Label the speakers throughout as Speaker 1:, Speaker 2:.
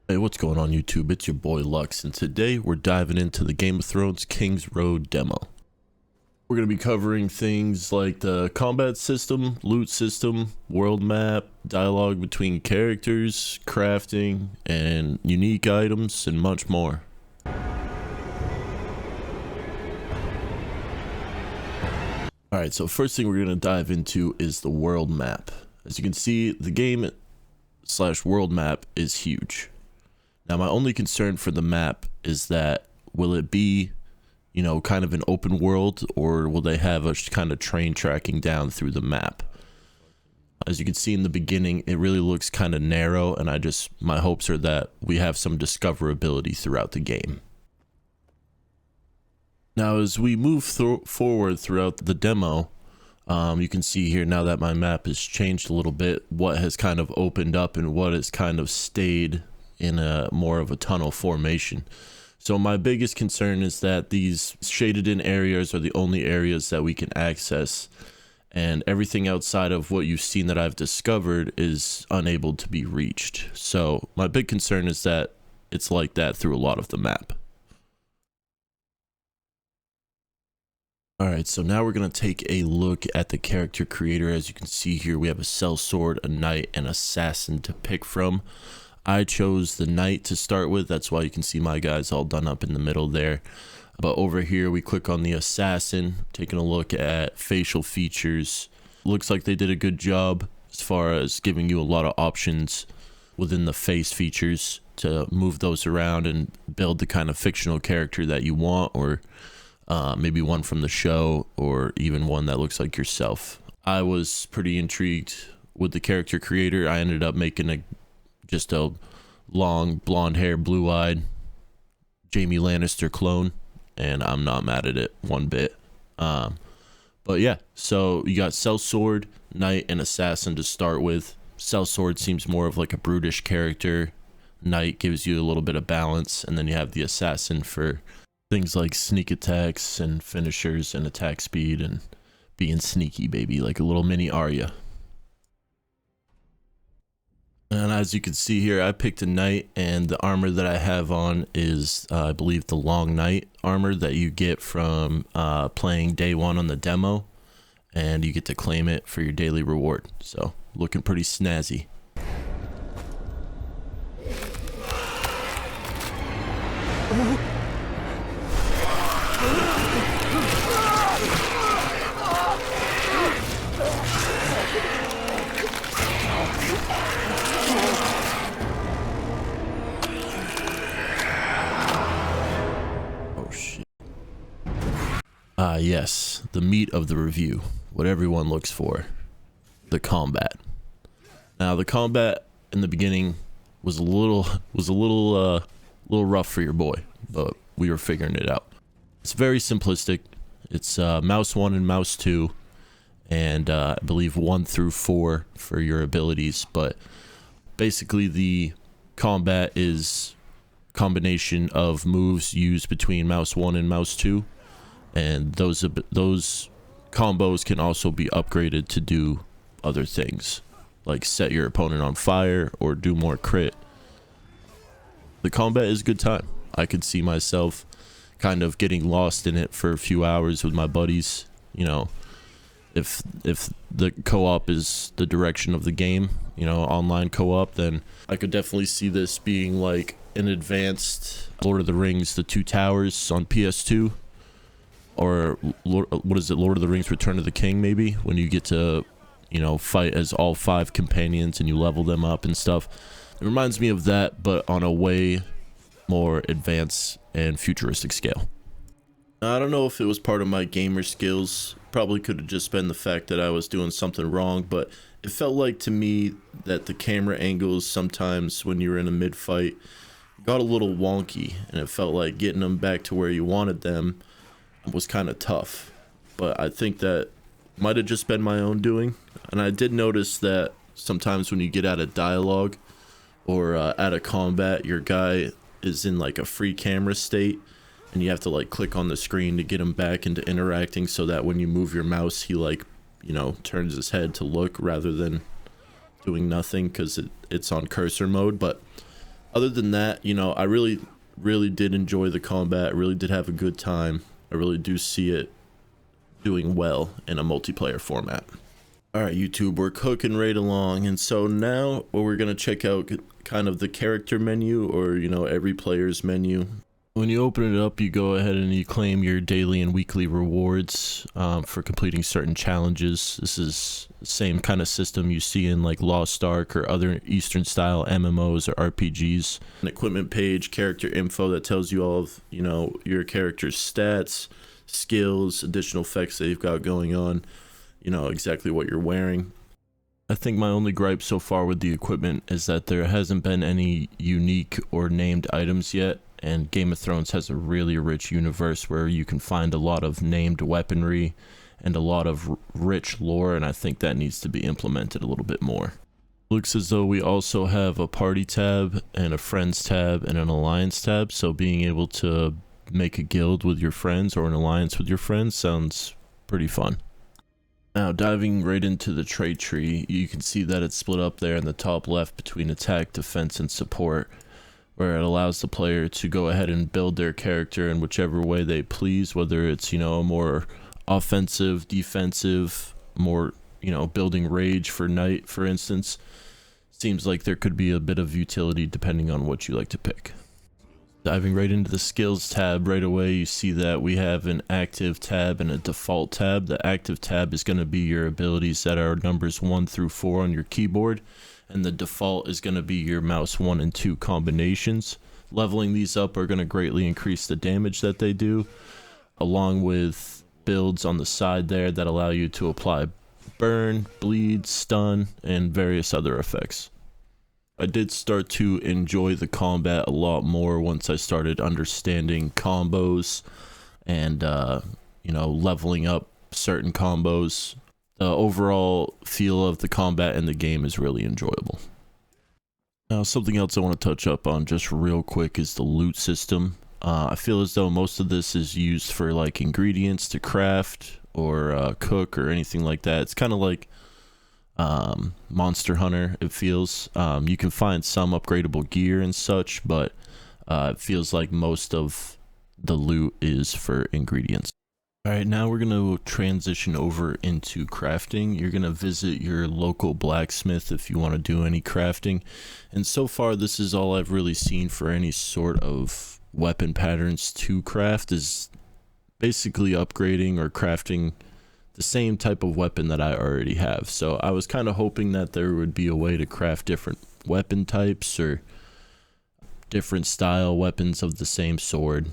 Speaker 1: Hey, what's going on YouTube? It's your boy Lux, and today we're diving into the Game of Thrones Kingsroad demo. We're going to be covering things like the combat system, loot system, world map, dialogue between characters, crafting, and unique items, and much more. Alright, so first thing we're going to dive into is the world map. As you can see, the game / world map is huge. Now, my only concern for the map is that will it be, kind of an open world, or will they have a kind of train tracking down through the map? As you can see in the beginning, it really looks kind of narrow, and my hopes are that we have some discoverability throughout the game. Now, as we move forward throughout the demo, you can see here now that my map has changed a little bit, what has kind of opened up and what has kind of stayed in a more of a tunnel formation. So my biggest concern is that these shaded in areas are the only areas that we can access, and everything outside of what you've seen that I've discovered is unable to be reached. So my big concern is that it's like that through a lot of the map. Alright, so now we're going to take a look at the character creator. As you can see here, we have a sellsword, a knight, and assassin to pick from. I chose the knight to start with, that's why you can see my guys all done up in the middle there. But over here we click on the assassin, taking a look at facial features. Looks like they did a good job as far as giving you a lot of options within the face features to move those around and build the kind of fictional character that you want, or maybe one from the show, or even one that looks like yourself. I was pretty intrigued with the character creator. I ended up making just a long blonde hair, blue-eyed Jaime Lannister clone, and I'm not mad at it one bit. But yeah, so you got sellsword, knight, and assassin to start with. Sellsword seems more of like a brutish character. Knight gives you a little bit of balance, and then you have the assassin for things like sneak attacks and finishers and attack speed and being sneaky, baby, like a little mini Arya. And as you can see here, I picked a knight, and the armor that I have on is, I believe, the long knight armor that you get from playing day one on the demo, and you get to claim it for your daily reward. So, looking pretty snazzy. Yes, the meat of the review, what everyone looks for, the combat. Now, the combat in the beginning was a little rough for your boy, but we were figuring it out. It's very simplistic. It's mouse 1 and mouse 2, and I believe 1 through 4 for your abilities, but basically the combat is a combination of moves used between mouse 1 and mouse 2. And those combos can also be upgraded to do other things, like set your opponent on fire or do more crit. The combat is a good time. I could see myself kind of getting lost in it for a few hours with my buddies. If the co-op is the direction of the game, online co-op, then I could definitely see this being like an advanced Lord of the Rings, The Two Towers on PS2. Or what is it, Lord of the Rings Return of the King, maybe, when you get to fight as all 5 companions and you level them up and stuff. It reminds me of that, but on a way more advanced and futuristic scale. I don't know if it was part of my gamer skills, probably could have just been the fact that I was doing something wrong, but it felt like to me that the camera angles sometimes when you were in a mid-fight got a little wonky, and it felt like getting them back to where you wanted them was kind of tough. But I think that might have just been my own doing. And I did notice that sometimes when you get out of dialogue or out of combat, your guy is in like a free camera state, and you have to like click on the screen to get him back into interacting, so that when you move your mouse he turns his head to look rather than doing nothing, because it's on cursor mode. But Other than that, you know, I really did enjoy the combat. I really did have a good time. I really do see it doing well in a multiplayer format. All right, YouTube, we're cooking right along, and so now we're gonna check out kind of the character menu, or you know, every player's menu. When you open it up, you go ahead and you claim your daily and weekly rewards for completing certain challenges. This is the same kind of system you see in like Lost Ark or other Eastern style MMOs or RPGs. An equipment page, character info that tells you all of, you know, your character's stats, skills, additional effects they've got going on, you know, exactly what you're wearing. I think my only gripe so far with the equipment is that there hasn't been any unique or named items yet, and Game of Thrones has a really rich universe where you can find a lot of named weaponry and a lot of rich lore, and I think that needs to be implemented a little bit more. Looks as though we also have a party tab and a friends tab and an alliance tab, so being able to make a guild with your friends or an alliance with your friends sounds pretty fun. Now, diving right into the trait tree, you can see that it's split up there in the top left between attack, defense, and support, where it allows the player to go ahead and build their character in whichever way they please, whether it's, you know, a more offensive, defensive, more, you know, building rage for knight, for instance. Seems like there could be a bit of utility depending on what you like to pick. Diving right into the skills tab, right away you see that we have an active tab and a default tab. The active tab is going to be your abilities that are numbers 1 through 4 on your keyboard, and the default is going to be your mouse 1 and 2 combinations. Leveling these up are going to greatly increase the damage that they do, along with builds on the side there that allow you to apply burn, bleed, stun, and various other effects. I did start to enjoy the combat a lot more once I started understanding combos and, you know, leveling up certain combos. The overall feel of the combat in the game is really enjoyable. Now, something else I want to touch up on just real quick is the loot system. I feel as though most of this is used for like ingredients to craft or cook or anything like that. It's kind of like Monster Hunter, it feels. You can find some upgradable gear and such, but it feels like most of the loot is for ingredients. Alright, now we're going to transition over into crafting. You're going to visit your local blacksmith if you want to do any crafting, and so far this is all I've really seen for any sort of weapon patterns to craft, is basically upgrading or crafting the same type of weapon that I already have. So I was kind of hoping that there would be a way to craft different weapon types or different style weapons of the same sword,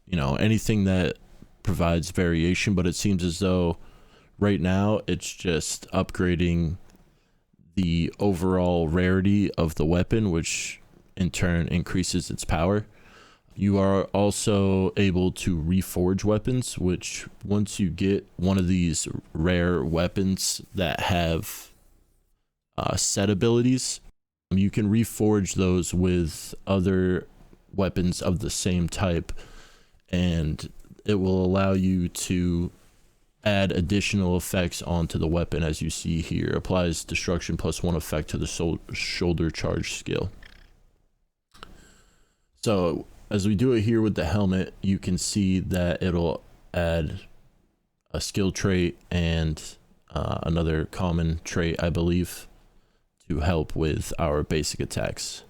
Speaker 1: you know, anything that provides variation, but it seems as though right now it's just upgrading the overall rarity of the weapon, which in turn increases its power. You are also able to reforge weapons, which once you get one of these rare weapons that have set abilities, you can reforge those with other weapons of the same type, and it will allow you to add additional effects onto the weapon. As you see here, applies destruction +1 effect to the shoulder charge skill. So as we do it here with the helmet, you can see that it'll add a skill trait and another common trait, I believe, to help with our basic attacks.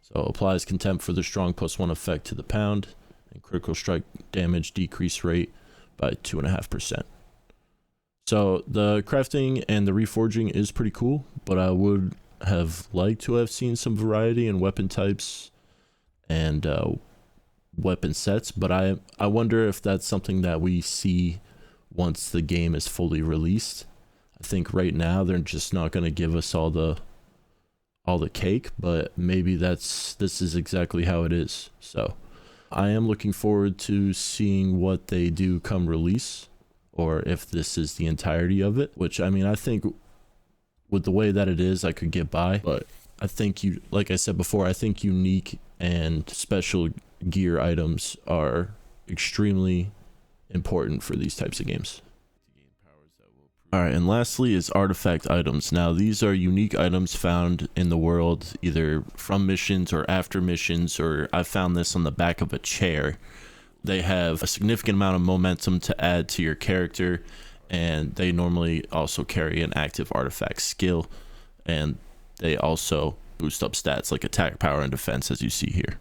Speaker 1: So applies contempt for the strong +1 effect to the pound, and critical strike damage decrease rate by 2.5%. So the crafting and the reforging is pretty cool, but I would have liked to have seen some variety in weapon types and weapon sets, but I wonder if that's something that we see once the game is fully released. I think right now they're just not going to give us all the cake, but maybe this is exactly how it is. So I am looking forward to seeing what they do come release, or if this is the entirety of it, which, I mean, I think with the way that it is, I could get by, but I think like I said before, I think unique and special gear items are extremely important for these types of games. Alright, and lastly is artifact items. Now, these are unique items found in the world, either from missions or after missions, or I found this on the back of a chair. They have a significant amount of momentum to add to your character, and they normally also carry an active artifact skill, and they also boost up stats like attack, power, and defense, as you see here.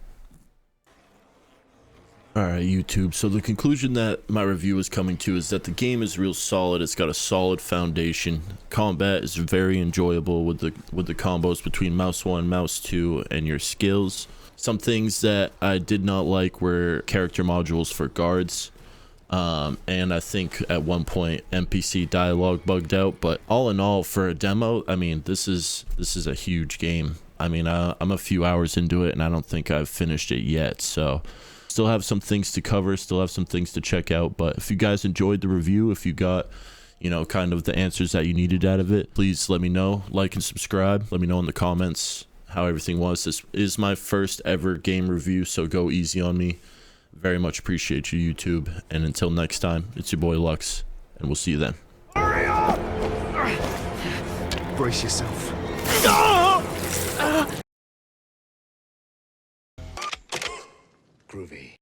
Speaker 1: Alright, YouTube, so the conclusion that my review is coming to is that the game is real solid. It's got a solid foundation. Combat is very enjoyable with the combos between mouse 1, mouse 2, and your skills. Some things that I did not like were character modules for guards. And I think at one point NPC dialogue bugged out, but all in all, for a demo, I mean, this is a huge game. I mean, I'm a few hours into it and I don't think I've finished it yet, so still have some things to cover, still have some things to check out. But if you guys enjoyed the review, if you got, you know, kind of the answers that you needed out of it, please let me know. Like and subscribe. Let me know in the comments how everything was. This is my first ever game review, so go easy on me. Very much appreciate you, YouTube. And until next time, it's your boy Lux, and we'll see you then.
Speaker 2: Hurry up! Brace yourself. Groovy.